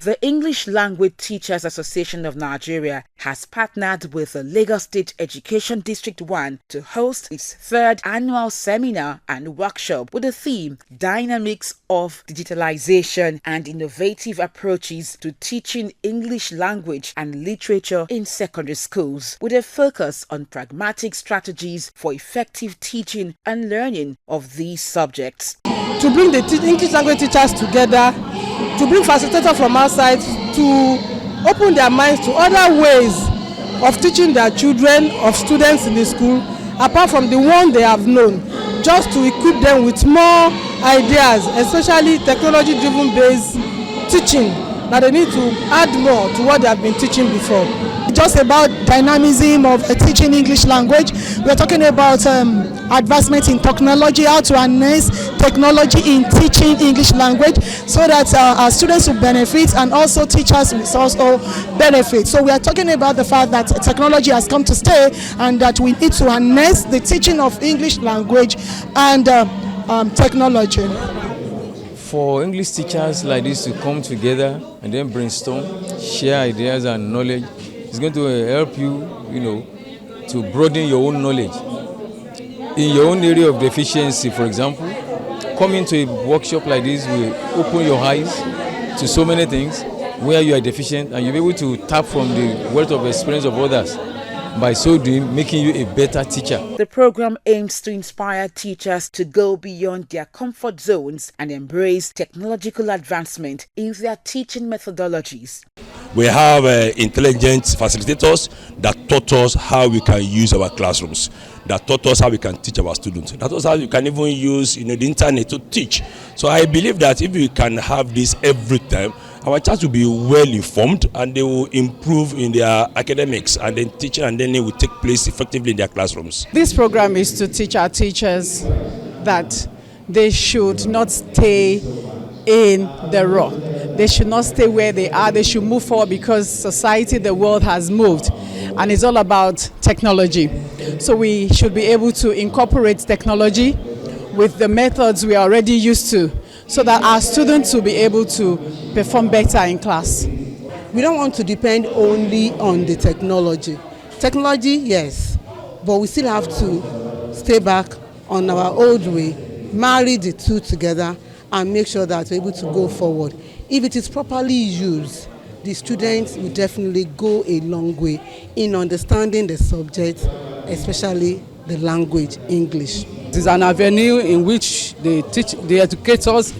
The English Language Teachers Association of Nigeria has partnered with the Lagos State Education District 1 to host its third annual seminar and workshop with the theme Dynamics of Digitalization and Innovative Approaches to Teaching English Language and Literature in Secondary Schools, with a focus on pragmatic strategies for effective teaching and learning of these subjects. To bring the English language teachers together, to bring facilitators from outside to open their minds to other ways of teaching their children, of students in the school, apart from the one they have known, just to equip them with more ideas, especially technology-driven based teaching, that they need to add more to what they have been teaching before. Just about dynamism of teaching English language. We're talking about advancement in technology, how to harness technology in teaching English language so that our students will benefit and also teachers will also benefit. So we are talking about the fact that technology has come to stay and that we need to harness the teaching of English language and technology. For English teachers like this to come together and then brainstorm, share ideas and knowledge, it's going to help you, to broaden your own knowledge. In your own area of deficiency, for example, coming to a workshop like this will open your eyes to so many things where you are deficient, and you'll be able to tap from the wealth of experience of others. By so doing, making you a better teacher. The program aims to inspire teachers to go beyond their comfort zones and embrace technological advancement in their teaching methodologies. We have intelligent facilitators that taught us how we can use our classrooms, that taught us how we can teach our students, that taught us how you can even use the internet to teach. So I believe that if we can have this every time, our child will be well informed and they will improve in their academics, and then teaching and learning will take place effectively in their classrooms. This program is to teach our teachers that they should not stay in the rock. They should not stay where they are. They should move forward because society, the world has moved, and it's all about technology. So we should be able to incorporate technology with the methods we are already used to, so that our students will be able to perform better in class. We don't want to depend only on the technology. Technology, yes, but we still have to stay back on our old way, marry the two together, and make sure that we're able to go forward. If it is properly used, the students will definitely go a long way in understanding the subject, especially the language, English. It is an avenue in which the educators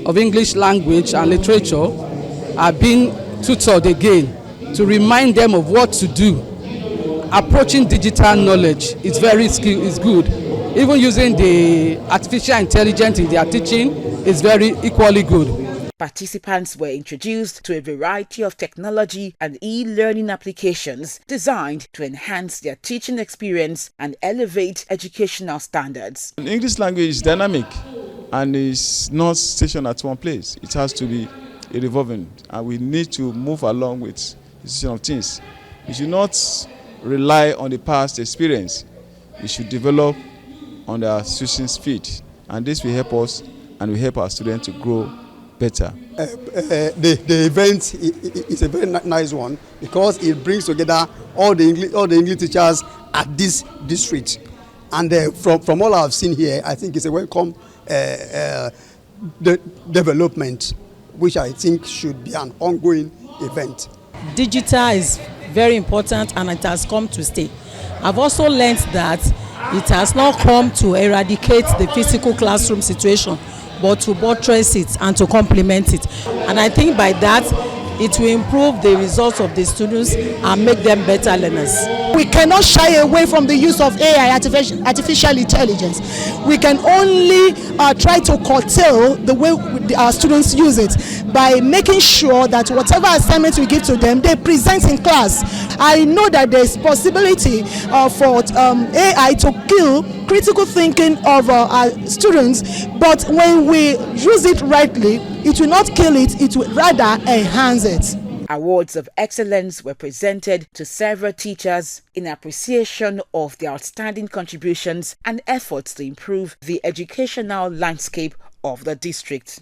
of English language and literature are being tutored again to remind them of what to do. Approaching digital knowledge is good. Even using the artificial intelligence in their teaching is very equally good. Participants were introduced to a variety of technology and e-learning applications designed to enhance their teaching experience and elevate educational standards. English language is dynamic and is not stationed at one place. It has to be revolving, and we need to move along with the system of things. We should not rely on the past experience. We should develop on the situation's feet, and this will help us and will help our students to grow better. The event is a very nice one because it brings together all the English teachers at this district, and from all I've seen here, I think it's a welcome development, which I think should be an ongoing event. Digital is very important and it has come to stay. I've also learned that it has not come to eradicate the physical classroom situation, but to buttress it and to complement it. And I think by that, it will improve the results of the students and make them better learners. We cannot shy away from the use of AI, artificial intelligence. We can only try to curtail the way our students use it by making sure that whatever assignments we give to them, they present in class. I know that there is possibility for AI to kill critical thinking of our students, but when we use it rightly, it will not kill it, it will rather enhance it. Awards of excellence were presented to several teachers in appreciation of their outstanding contributions and efforts to improve the educational landscape of the district.